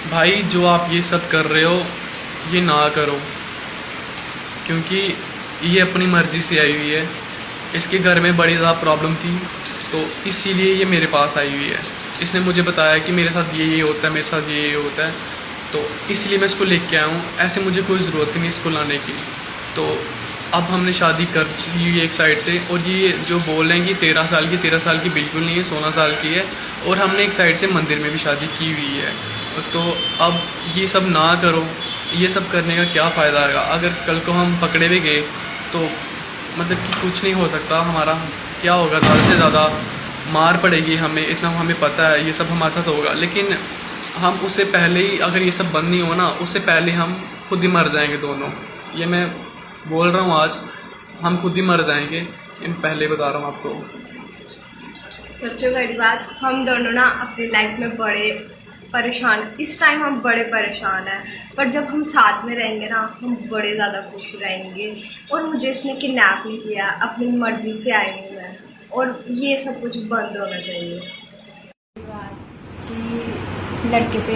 भाई जो आप ये सब कर रहे हो ये ना करो, क्योंकि ये अपनी मर्ज़ी से आई हुई है। इसके घर में बड़ी ज़्यादा प्रॉब्लम थी, तो इसीलिए ये मेरे पास आई हुई है। इसने मुझे बताया कि मेरे साथ ये होता है, मेरे साथ ये होता है, तो इसलिए मैं इसको लेके आया हूँ। ऐसे मुझे कोई ज़रूरत ही नहीं इसको लाने की। तो अब हमने शादी कर ली हुई है एक साइड से, और ये जो बोल रहे हैं कि 13 साल की, 13 साल की बिल्कुल नहीं है, 16 साल की है। और हमने एक साइड से मंदिर में भी शादी की हुई है। तो अब ये सब ना करो। ये सब करने का क्या फ़ायदा है? अगर कल को हम पकड़े भी गए तो मतलब कि कुछ नहीं हो सकता हमारा। क्या होगा, ज़्यादा से ज़्यादा मार पड़ेगी हमें, इतना हमें पता है। ये सब हमारे साथ होगा, लेकिन हम उससे पहले ही, अगर ये सब बंद नहीं हो ना, उससे पहले हम खुद ही मर जाएंगे दोनों। ये मैं बोल रहा हूँ आज, हम खुद ही मर जाएंगे। इन पहले बता रहा हूँ आपको। सबसे बड़ी बात, हम दोनों ना अपनी लाइफ में बड़े परेशान, इस टाइम हम बड़े परेशान हैं, पर जब हम साथ में रहेंगे ना, हम बड़े ज़्यादा खुश रहेंगे। और मुझे इसने किडनैप नहीं किया, अपनी मर्ज़ी से आई हूँ मैं, और ये सब कुछ बंद होना चाहिए। कि लड़के पे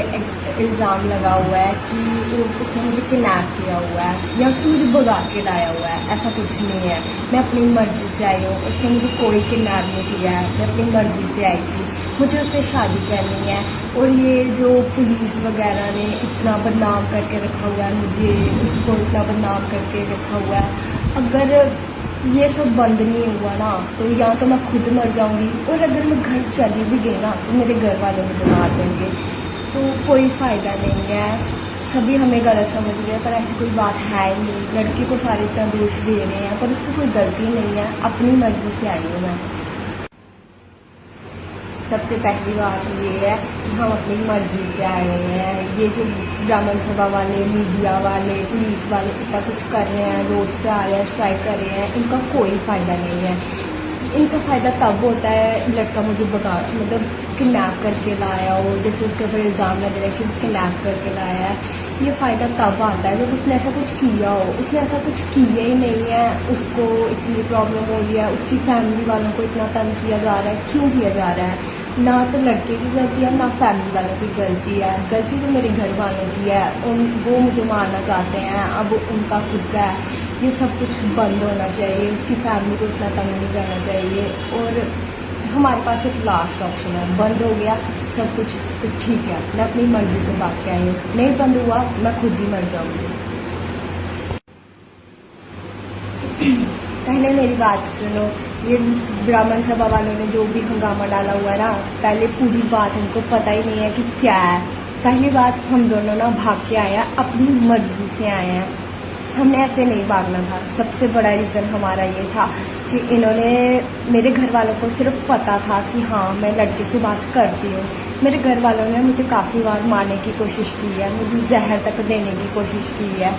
इल्ज़ाम लगा हुआ है कि उसने मुझे किडनैप किया हुआ है या उसने मुझे भगा के लाया हुआ है। ऐसा कुछ नहीं है, मैं अपनी मर्ज़ी से आई हूँ। उसने मुझे कोई किडनैप नहीं किया है, मैं अपनी मर्ज़ी से आई थी। मुझे उससे शादी करनी है। और ये जो पुलिस वगैरह ने इतना बदनाम करके रखा हुआ है, मुझे उसको इतना बदनाम करके रखा हुआ है, अगर ये सब बंद नहीं हुआ ना, तो या तो मैं खुद मर जाऊंगी, और अगर मैं घर चली भी गई ना, तो मेरे घर वाले मुझे मार देंगे। तो कोई फ़ायदा नहीं है। सभी हमें गलत समझ रहे हैं, पर ऐसी कोई बात है ही नहीं। लड़के को सारे इतना दोष दे रहे हैं, पर उसकी कोई गलती नहीं है। अपनी मर्ज़ी से आई हूँ मैं। सबसे पहली बात ये है कि हम अपनी मर्ज़ी से आए हुए हैं। ये जो ब्राह्मण सभा वाले, मीडिया वाले, पुलिस वाले इतना कुछ कर रहे हैं, रोड पे आ रहे हैं, स्ट्राइक कर रहे हैं, इनका कोई फ़ायदा नहीं है। इनका फ़ायदा तब होता है लड़का मुझे मतलब किडनैप करके लाया हो, जैसे उसके ऊपर इल्ज़ाम लग रहा है कि किडनैप करके लाया है। ये फ़ायदा तब आता है जब उसने ऐसा कुछ किया हो। उसने ऐसा कुछ किया ही नहीं है, उसको इतनी प्रॉब्लम हो रही है, उसकी फैमिली वालों को इतना तंग किया जा रहा है। क्यों किया जा रहा है? ना तो लड़के की गलती है, ना फैमिली वालों की गलती है। गलती तो मेरे घर वालों की है। वो मुझे मारना चाहते हैं, अब उनका खुद का है। ये सब कुछ बंद होना चाहिए। उसकी फैमिली को इतना तंग नहीं करना चाहिए। और हमारे पास एक लास्ट ऑप्शन है, बंद हो गया सब कुछ तो ठीक है, मैं अपनी मर्ज़ी से भाग के आई हूँ। नहीं बंद हुआ, मैं खुद ही मर जाऊँगी। पहले मेरी बात सुनो। ये ब्राह्मण सभा वालों ने जो भी हंगामा डाला हुआ है ना, पहले पूरी बात इनको पता ही नहीं है कि क्या है। पहली बात, हम दोनों ना भाग के आए हैं, अपनी मर्ज़ी से आए हैं। हमने ऐसे नहीं भागना था। सबसे बड़ा रीज़न हमारा ये था कि इन्होंने, मेरे घर वालों को सिर्फ पता था कि हाँ मैं लड़के से बात करती हूँ। मेरे घर वालों ने मुझे काफ़ी बार मारने की कोशिश की है, मुझे जहर तक देने की कोशिश की है।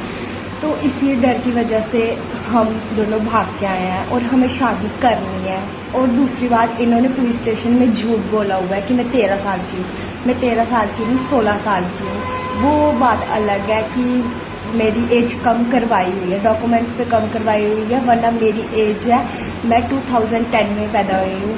तो इसी डर की वजह से हम दोनों भाग के आए हैं, और हमें शादी करनी है। और दूसरी बात, इन्होंने पुलिस स्टेशन में झूठ बोला हुआ है कि मैं 13 साल की हूँ। मैं 13 साल की नहीं, 16 साल की हूँ। वो बात अलग है कि मेरी एज कम करवाई हुई है, डॉक्यूमेंट्स पे कम करवाई हुई है, वरना मेरी एज है, मैं 2010 में पैदा हुई हूँ।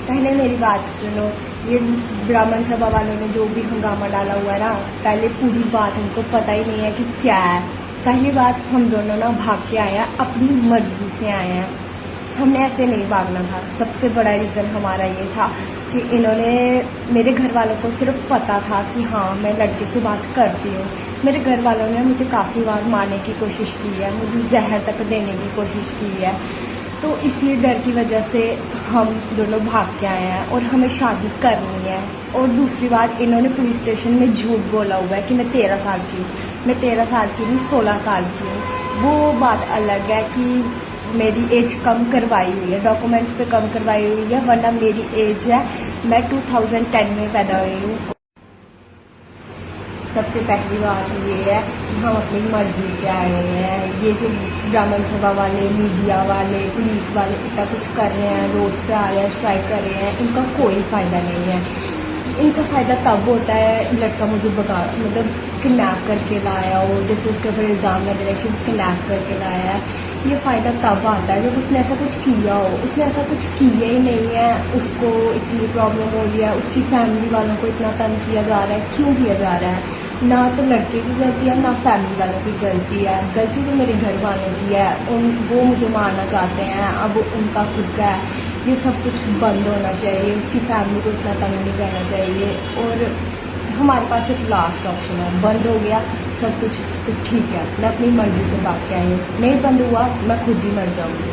पहले मेरी बात सुनो। ये ब्राह्मण सभा वालों ने जो भी हंगामा डाला हुआ है ना, पहले पूरी बात इनको पता ही नहीं है कि क्या है। पहली बात, हम दोनों ना भाग के आए हैं, अपनी मर्ज़ी से आए हैं। हमने ऐसे नहीं भागना था। सबसे बड़ा रीज़न हमारा ये था कि इन्होंने, मेरे घर वालों को सिर्फ पता था कि हाँ मैं लड़के से बात करती हूँ। मेरे घर वालों ने मुझे काफ़ी बार मारने की कोशिश की है, मुझे जहर तक देने की कोशिश की है। तो इसी डर की वजह से हम दोनों भाग के आए हैं, और हमें शादी करनी है। और दूसरी बात, इन्होंने पुलिस स्टेशन में झूठ बोला हुआ है कि मैं 13 साल की हूँ। मैं 13 साल की नहीं, 16 साल की हूँ। वो बात अलग है कि मेरी एज कम करवाई हुई है, डॉक्यूमेंट्स पे कम करवाई हुई है, वरना मेरी एज है, मैं 2010 में पैदा हुई हूँ। सबसे पहली बात ये है कि हम अपनी मर्ज़ी से आए हुए हैं। ये जो ब्राह्मण सभा वाले, मीडिया वाले, पुलिस वाले इतना कुछ कर रहे हैं, रोड पे आ रहे हैं, स्ट्राइक कर रहे हैं, इनका कोई फ़ायदा नहीं है। इनका फ़ायदा तब होता है लड़का मुझे मतलब किडनैप करके लाया हो, जैसे उसके ऊपर इल्ज़ाम लग रहा है कि किडनैप करके लाया है। ये फ़ायदा तब आता है जब उसने ऐसा कुछ किया हो। उसने ऐसा कुछ किया ही नहीं है, उसको इतनी प्रॉब्लम हो रही है, उसकी फैमिली वालों को इतना तंग किया जा रहा है। क्यों किया जा रहा है? ना तो लड़के की गलती है, ना फैमिली वालों की गलती है। गलती तो मेरे घर वालों की है। वो मुझे मारना चाहते हैं, अब उनका खुद का है। ये सब कुछ बंद होना चाहिए, उसकी फैमिली को इतना तंग नहीं करना चाहिए। और हमारे पास एक लास्ट ऑप्शन है, बंद हो गया सब कुछ तो ठीक है, मैं अपनी मर्ज़ी से भाग के आई हूँ। नहीं बंद हुआ, मैं खुद ही मर जाऊँगी।